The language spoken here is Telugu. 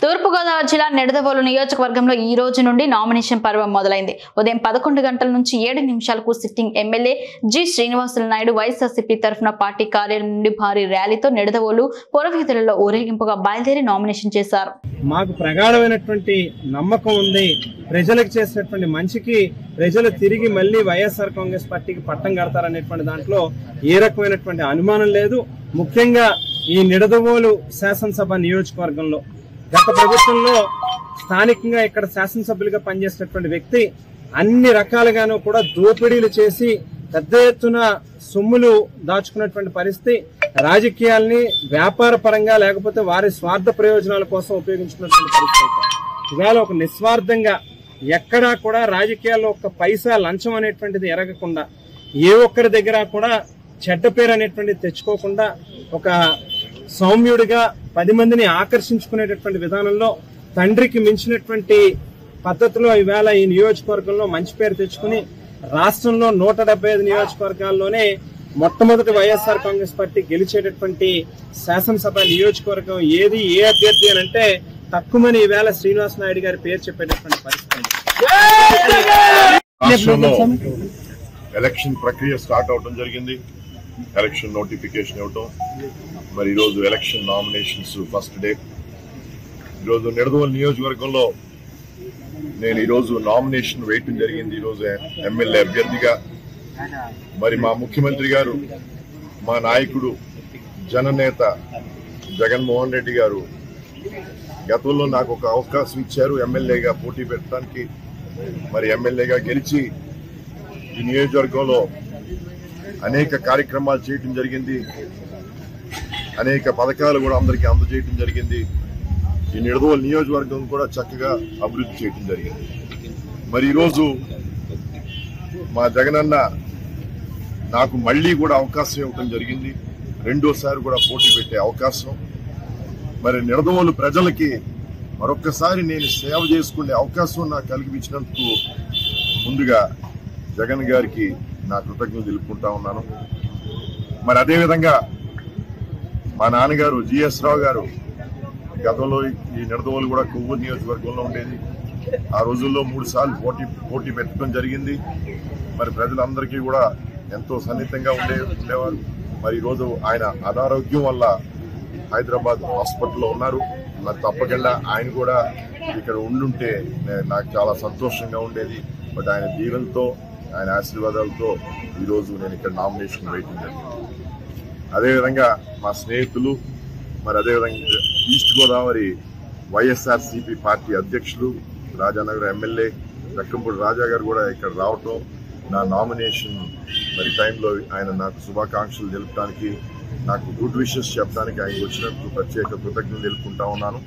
తూర్పుగోదావరి జిల్లా నిడదవోలు నియోజకవర్గంలో ఈ రోజు నుండి నామినేషన్ పర్వం మొదలైంది. ఉదయం 11 గంటల నుంచి 7 నిమిషాలకు sitting MLA G Srinivasulu Naidu YSRCP తరఫున పార్టీ కార్యాలయం నుండి భారీ ర్యాలీతో నిడదవోలు పురవీధులలో ఊరేగింపుగా బయలుదేరి నామినేషన్ చేశారు. మాకు ప్రగాఢమైనటువంటి నమ్మకం ఉంది. ప్రజలకు చేసినటువంటి మంచికి ప్రజలు తిరిగి మళ్ళీ వైఎస్ఆర్ కాంగ్రెస్ పార్టీకి పట్టం కడతారనేటువంటి దాంట్లో ఏ రకమైనటువంటి అనుమానం లేదు. ముఖ్యంగా ఈ నిడదవోలు శాసనసభ నియోజకవర్గంలో గత ప్రభుత్వంలో స్థానికంగా ఇక్కడ శాసనసభ్యులుగా పనిచేసినటువంటి వ్యక్తి అన్ని రకాలుగాను కూడా దోపిడీలు చేసి పెద్ద ఎత్తున సొమ్ములు దాచుకున్నటువంటి పరిస్థితి, రాజకీయాల్ని వ్యాపార పరంగా లేకపోతే వారి స్వార్థ ప్రయోజనాల కోసం ఉపయోగించుకున్నటువంటి పరిస్థితి. ఇవాళ ఒక నిస్వార్థంగా ఎక్కడా కూడా రాజకీయాల్లో ఒక్క పైసా లంచం అనేటువంటిది ఎరగకుండా ఏ ఒక్కరి దగ్గర కూడా చెడ్డ పేరు అనేటువంటిది తెచ్చుకోకుండా ఒక సౌమ్యుడిగా 10 మందిని ఆకర్షించుకునేటటువంటి విధానంలో తండ్రికి మించినటువంటి పద్ధతిలో ఈవేళ ఈ నియోజకవర్గంలో మంచి పేరు తెచ్చుకుని రాష్ట్రంలో 175 నియోజకవర్గాల్లోనే మొట్టమొదటి వైఎస్ఆర్ కాంగ్రెస్ పార్టీ గెలిచేటటువంటి శాసనసభ నియోజకవర్గం ఏది, ఏ అభ్యర్థి అని అంటే తక్కువని ఈవేళ శ్రీనివాస నాయుడు గారి పేరు చెప్పేటటువంటి పరిస్థితి. ఎలక్షన్ ప్రక్రియ స్టార్ట్ అవడం జరిగింది. ఎలక్షన్ నోటిఫికేషన్ ఇవ్వటం, మరి ఈరోజు ఎలక్షన్ నామినేషన్స్ ఫస్ట్ డే. ఈరోజు నిడదవోలు నియోజకవర్గంలో నేను ఈరోజు నామినేషన్ వేయటం జరిగింది. ఈరోజు ఎమ్మెల్యే అభ్యర్థిగా మరి మా ముఖ్యమంత్రి గారు, మా నాయకుడు, జననేత జగన్మోహన్ రెడ్డి గారు గతంలో నాకు ఒక అవకాశం ఇచ్చారు ఎమ్మెల్యేగా పోటీ పెట్టడానికి. మరి ఎమ్మెల్యేగా గెలిచి ఈ నియోజకవర్గంలో అనేక కార్యక్రమాలు చేయటం జరిగింది. అనేక పథకాలు కూడా అందరికీ అందజేయటం జరిగింది. ఈ నిడదవోలు నియోజకవర్గం కూడా చక్కగా అభివృద్ధి చేయటం జరిగింది. మరి ఈరోజు మా జగనన్న నాకు మళ్లీ కూడా అవకాశం ఇవ్వటం జరిగింది. రెండోసారి కూడా పోటీ పెట్టే అవకాశం. మరి నిడదవోలు ప్రజలకి మరొక్కసారి నేను సేవ చేసుకునే అవకాశం నాకు కలిగించినందుకు ముందుగా జగన్ గారికి నా కృతజ్ఞతలు తెలుపుకుంటా ఉన్నాను. మరి అదేవిధంగా మా నాన్నగారు జిఎస్ రావు గారు గతంలో ఈ నిడదవోలు కూడా కొవ్వూరు నియోజకవర్గంలో ఉండేది. ఆ రోజుల్లో 3 సార్లు పోటీ పెట్టడం జరిగింది. మరి ప్రజలందరికీ కూడా ఎంతో సన్నిహితంగా ఉండేవారు. మరి ఈరోజు ఆయన అనారోగ్యం వల్ల హైదరాబాద్ హాస్పిటల్లో ఉన్నారు. మరి తప్పకుండా ఆయన కూడా ఇక్కడ ఉండుంటే నాకు చాలా సంతోషంగా ఉండేది. బట్ ఆయన దీవెనతో, ఆయన ఆశీర్వాదాలతో ఈరోజు నేను ఇక్కడ నామినేషన్ వేయటం జరిగింది. అదేవిధంగా మా స్నేహితులు, మరి అదేవిధంగా ఈస్ట్ గోదావరి వైఎస్ఆర్సీపీ పార్టీ అధ్యక్షులు, రాజానగర్ ఎమ్మెల్యే రక్కంపూడి రాజా గారు కూడా ఇక్కడ రావటం, నా నామినేషన్ మరి టైంలో ఆయన నాకు శుభాకాంక్షలు తెలుపడానికి, నాకు గుడ్ విషెస్ చెప్పడానికి ఆయన వచ్చినందుకు ప్రత్యేక కృతజ్ఞతలు తెలుపుకుంటా ఉన్నాను.